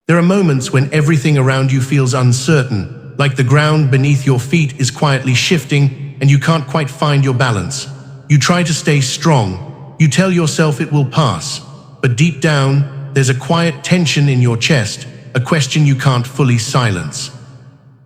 There are moments when everything around you feels uncertain, like the ground beneath your feet is quietly shifting and you can't quite find your balance. You try to stay strong. You tell yourself it will pass. But deep down, there's a quiet tension in your chest, a question you can't fully silence.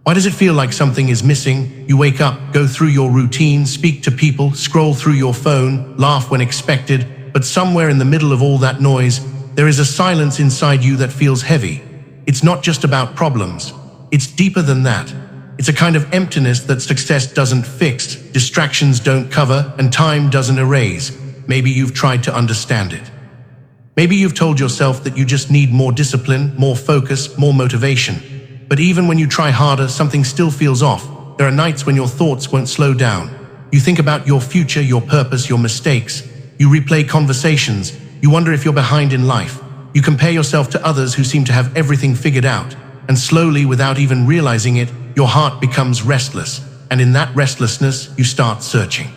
Why does it feel like something is missing? You wake up, go through your routine, speak to people, scroll through your phone, laugh when expected, but somewhere in the middle of all that noise, there is a silence inside you that feels heavy. It's not just about problems. It's deeper than that. It's a kind of emptiness that success doesn't fix, distractions don't cover, and time doesn't erase. Maybe you've tried to understand it. Maybe you've told yourself that you just need more discipline, more focus, more motivation. But even when you try harder, something still feels off. There are nights when your thoughts won't slow down. You think about your future, your purpose, your mistakes. You replay conversations. You wonder if you're behind in life. You compare yourself to others who seem to have everything figured out. And slowly, without even realizing it, your heart becomes restless. And in that restlessness, you start searching.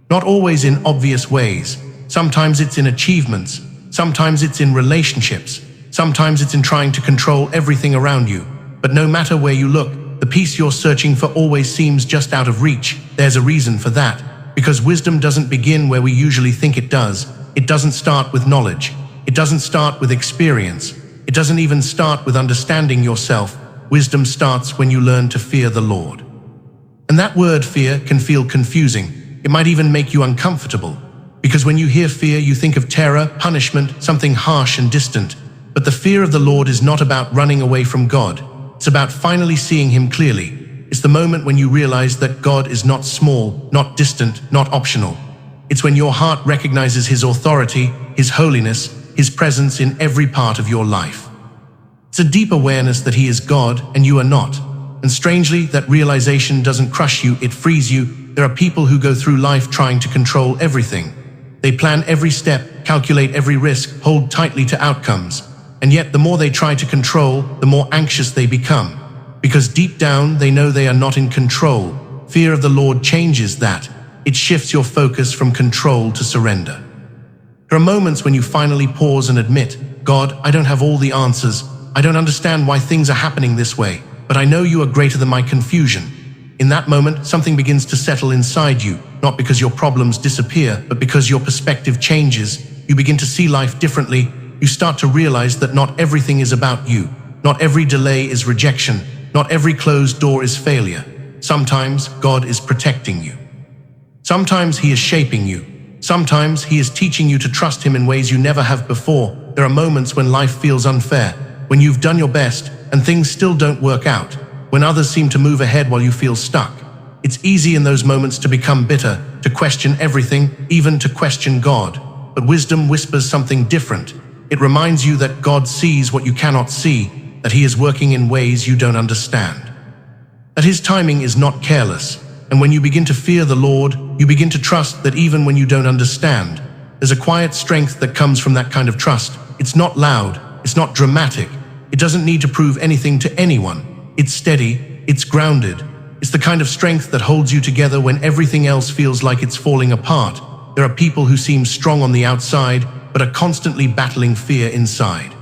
Not always in obvious ways. Sometimes it's in achievements. Sometimes it's in relationships. Sometimes it's in trying to control everything around you. But no matter where you look, the peace you're searching for always seems just out of reach. There's a reason for that. Because wisdom doesn't begin where we usually think it does. It doesn't start with knowledge. It doesn't start with experience. It doesn't even start with understanding yourself. Wisdom starts when you learn to fear the Lord. And that word fear can feel confusing. It might even make you uncomfortable. Because when you hear fear, you think of terror, punishment, something harsh and distant. But the fear of the Lord is not about running away from God. It's about finally seeing Him clearly. It's the moment when you realize that God is not small, not distant, not optional. It's when your heart recognizes His authority, His holiness, His presence in every part of your life. It's a deep awareness that He is God and you are not. And strangely, that realization doesn't crush you, it frees you. There are people who go through life trying to control everything. They plan every step, calculate every risk, hold tightly to outcomes. And yet the more they try to control, the more anxious they become. Because deep down, they know they are not in control. Fear of the Lord changes that. It shifts your focus from control to surrender. There are moments when you finally pause and admit, God, I don't have all the answers. I don't understand why things are happening this way, but I know you are greater than my confusion. In that moment, something begins to settle inside you, not because your problems disappear, but because your perspective changes. You begin to see life differently. You start to realize that not everything is about you. Not every delay is rejection. Not every closed door is failure. Sometimes God is protecting you. Sometimes He is shaping you. Sometimes He is teaching you to trust Him in ways you never have before. There are moments when life feels unfair, when you've done your best and things still don't work out, when others seem to move ahead while you feel stuck. It's easy in those moments to become bitter, to question everything, even to question God. But wisdom whispers something different. It reminds you that God sees what you cannot see, that He is working in ways you don't understand, that His timing is not careless. And when you begin to fear the Lord, you begin to trust that even when you don't understand, there's a quiet strength that comes from that kind of trust. It's not loud, it's not dramatic, it doesn't need to prove anything to anyone. It's steady, it's grounded. It's the kind of strength that holds you together when everything else feels like it's falling apart. There are people who seem strong on the outside, but are constantly battling fear inside.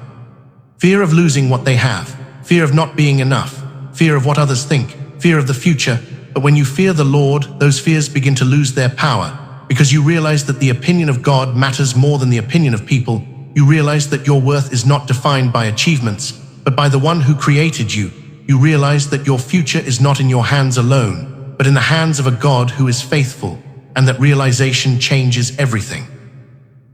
Fear of losing what they have, fear of not being enough, fear of what others think, fear of the future. But when you fear the Lord, those fears begin to lose their power, because you realize that the opinion of God matters more than the opinion of people. You realize that your worth is not defined by achievements, but by the one who created you. You realize that your future is not in your hands alone, but in the hands of a God who is faithful, and that realization changes everything.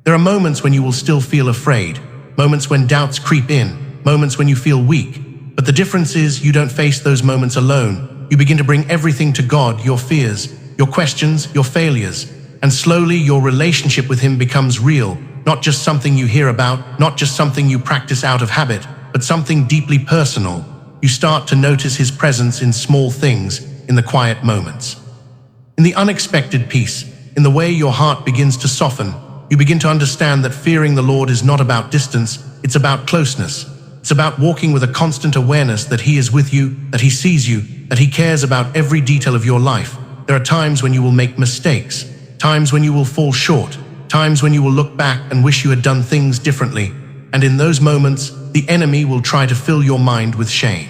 There are moments when you will still feel afraid, moments when doubts creep in, moments when you feel weak. But the difference is you don't face those moments alone. You begin to bring everything to God, your fears, your questions, your failures, and slowly your relationship with Him becomes real, not just something you hear about, not just something you practice out of habit, but something deeply personal. You start to notice His presence in small things, in the quiet moments, in the unexpected peace, in the way your heart begins to soften. You begin to understand that fearing the Lord is not about distance, it's about closeness. It's about walking with a constant awareness that He is with you, that He sees you, that He cares about every detail of your life. There are times when you will make mistakes, times when you will fall short, times when you will look back and wish you had done things differently. And in those moments, the enemy will try to fill your mind with shame.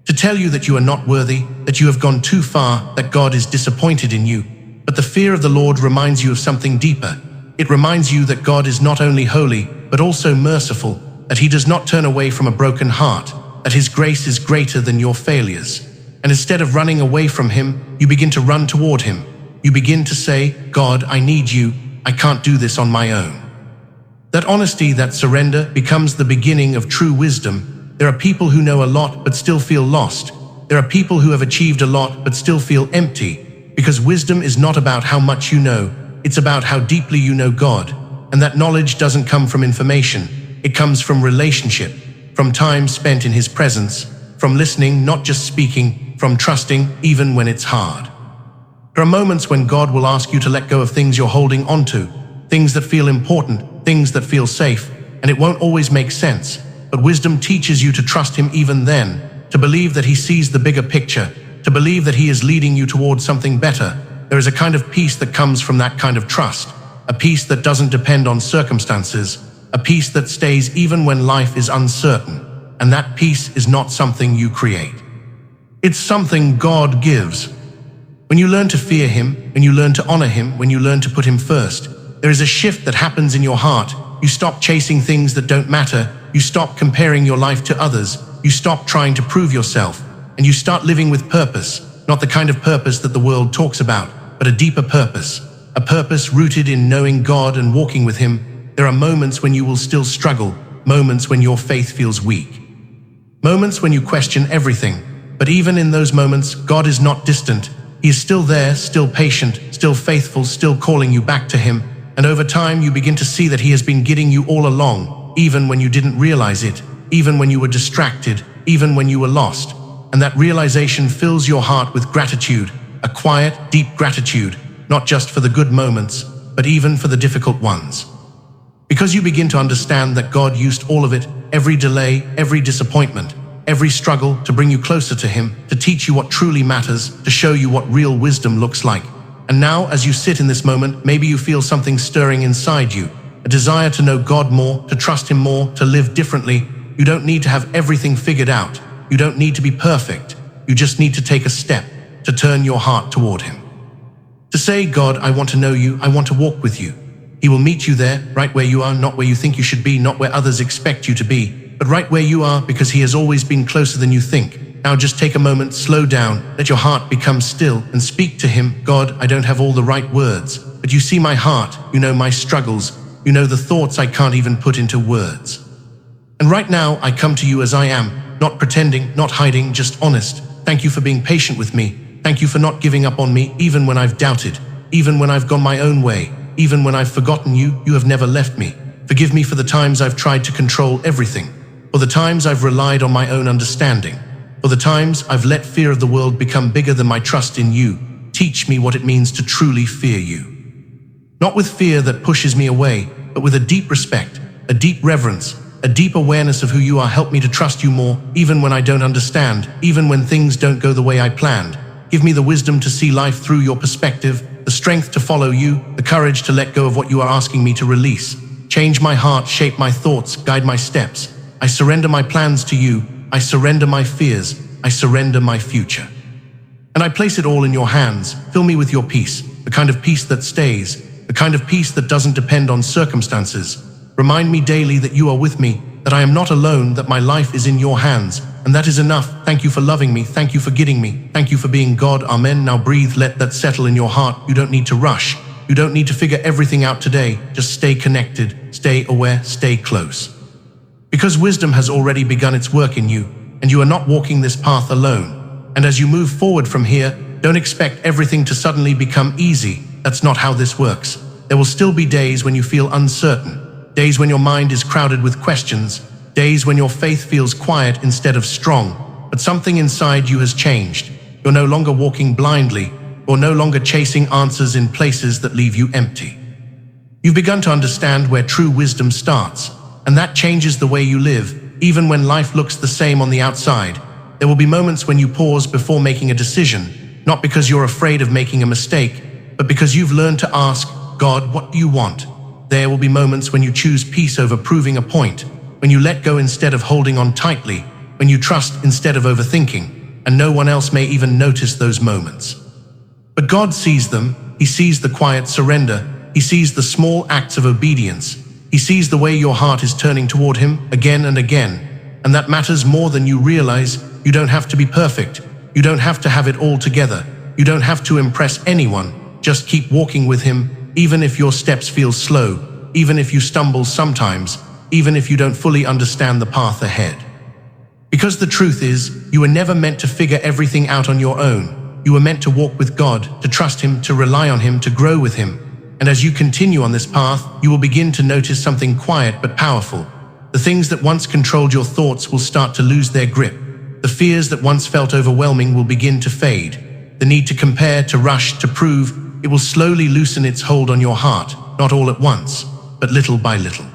To tell you that you are not worthy, that you have gone too far, that God is disappointed in you. But the fear of the Lord reminds you of something deeper. It reminds you that God is not only holy, but also merciful, that He does not turn away from a broken heart, that His grace is greater than your failures. And instead of running away from Him, you begin to run toward Him. You begin to say, God, I need you. I can't do this on my own. That honesty, that surrender, becomes the beginning of true wisdom. There are people who know a lot but still feel lost. There are people who have achieved a lot but still feel empty. Because wisdom is not about how much you know, it's about how deeply you know God. And that knowledge doesn't come from information. It comes from relationship, from time spent in His presence, from listening, not just speaking, from trusting, even when it's hard. There are moments when God will ask you to let go of things you're holding onto, things that feel important, things that feel safe, and it won't always make sense. But wisdom teaches you to trust Him even then, to believe that He sees the bigger picture, to believe that He is leading you towards something better. There is a kind of peace that comes from that kind of trust, a peace that doesn't depend on circumstances, a peace that stays even when life is uncertain. And that peace is not something you create. It's something God gives. When you learn to fear Him, when you learn to honor Him, when you learn to put Him first, there is a shift that happens in your heart. You stop chasing things that don't matter. You stop comparing your life to others. You stop trying to prove yourself. And you start living with purpose, not the kind of purpose that the world talks about, but a deeper purpose. A purpose rooted in knowing God and walking with Him. There are moments when you will still struggle, moments when your faith feels weak, moments when you question everything. But even in those moments, God is not distant. He is still there, still patient, still faithful, still calling you back to Him. And over time, you begin to see that He has been guiding you all along, even when you didn't realize it, even when you were distracted, even when you were lost. And that realization fills your heart with gratitude, a quiet, deep gratitude, not just for the good moments, but even for the difficult ones. Because you begin to understand that God used all of it, every delay, every disappointment, every struggle, to bring you closer to Him, to teach you what truly matters, to show you what real wisdom looks like. And now, as you sit in this moment, maybe you feel something stirring inside you, a desire to know God more, to trust Him more, to live differently. You don't need to have everything figured out. You don't need to be perfect. You just need to take a step, to turn your heart toward Him. To say, God, I want to know you, I want to walk with you. He will meet you there, right where you are, not where you think you should be, not where others expect you to be, but right where you are, because He has always been closer than you think. Now just take a moment, slow down, let your heart become still, and speak to Him. God, I don't have all the right words, but you see my heart, you know my struggles, you know the thoughts I can't even put into words. And right now, I come to you as I am, not pretending, not hiding, just honest. Thank you for being patient with me. Thank you for not giving up on me, even when I've doubted, even when I've gone my own way, even when I've forgotten you. You have never left me. Forgive me for the times I've tried to control everything, for the times I've relied on my own understanding, for the times I've let fear of the world become bigger than my trust in you. Teach me what it means to truly fear you. Not with fear that pushes me away, but with a deep respect, a deep reverence, a deep awareness of who you are. Help me to trust you more, even when I don't understand, even when things don't go the way I planned. Give me the wisdom to see life through your perspective, the strength to follow you, the courage to let go of what you are asking me to release. Change my heart, shape my thoughts, guide my steps. I surrender my plans to you. I surrender my fears. I surrender my future. And I place it all in your hands. Fill me with your peace, the kind of peace that stays, the kind of peace that doesn't depend on circumstances. Remind me daily that you are with me, that I am not alone, that my life is in your hands, and that is enough. Thank you for loving me. Thank you for guiding me. Thank you for being God. Amen. Now breathe. Let that settle in your heart. You don't need to rush. You don't need to figure everything out today. Just stay connected, stay aware, stay close. Because wisdom has already begun its work in you, and you are not walking this path alone. And as you move forward from here, don't expect everything to suddenly become easy. That's not how this works. There will still be days when you feel uncertain, days when your mind is crowded with questions, days when your faith feels quiet instead of strong. But something inside you has changed. You're no longer walking blindly. You're no longer chasing answers in places that leave you empty. You've begun to understand where true wisdom starts, and that changes the way you live. Even when life looks the same on the outside, there will be moments when you pause before making a decision, not because you're afraid of making a mistake, but because you've learned to ask, God, what do you want? There will be moments when you choose peace over proving a point, when you let go instead of holding on tightly, when you trust instead of overthinking, and no one else may even notice those moments. But God sees them. He sees the quiet surrender. He sees the small acts of obedience. He sees the way your heart is turning toward Him again and again. And that matters more than you realize. You don't have to be perfect. You don't have to have it all together. You don't have to impress anyone. Just keep walking with Him, even if your steps feel slow, even if you stumble sometimes, even if you don't fully understand the path ahead. Because the truth is, you were never meant to figure everything out on your own. You were meant to walk with God, to trust Him, to rely on Him, to grow with Him. And as you continue on this path, you will begin to notice something quiet but powerful. The things that once controlled your thoughts will start to lose their grip. The fears that once felt overwhelming will begin to fade. The need to compare, to rush, to prove, it will slowly loosen its hold on your heart, not all at once, but little by little.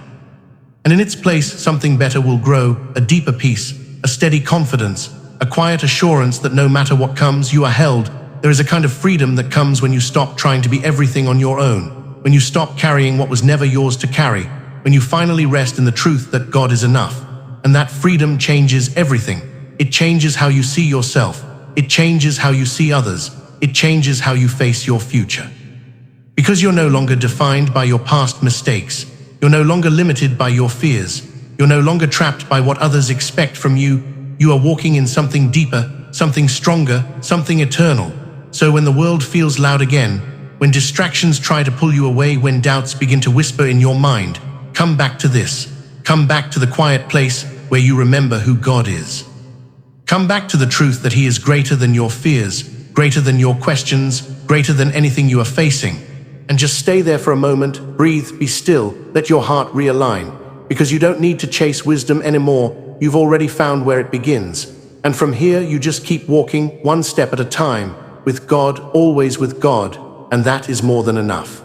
And in its place, something better will grow, a deeper peace, a steady confidence, a quiet assurance that no matter what comes, you are held. There is a kind of freedom that comes when you stop trying to be everything on your own, when you stop carrying what was never yours to carry, when you finally rest in the truth that God is enough. And that freedom changes everything. It changes how you see yourself. It changes how you see others. It changes how you face your future. Because you're no longer defined by your past mistakes. You're no longer limited by your fears. You're no longer trapped by what others expect from you. You are walking in something deeper, something stronger, something eternal. So when the world feels loud again, when distractions try to pull you away, when doubts begin to whisper in your mind, come back to this. Come back to the quiet place where you remember who God is. Come back to the truth that He is greater than your fears, greater than your questions, greater than anything you are facing. And just stay there for a moment, breathe, be still, let your heart realign. Because you don't need to chase wisdom anymore. You've already found where it begins. And from here, you just keep walking one step at a time, with God, always with God, and that is more than enough.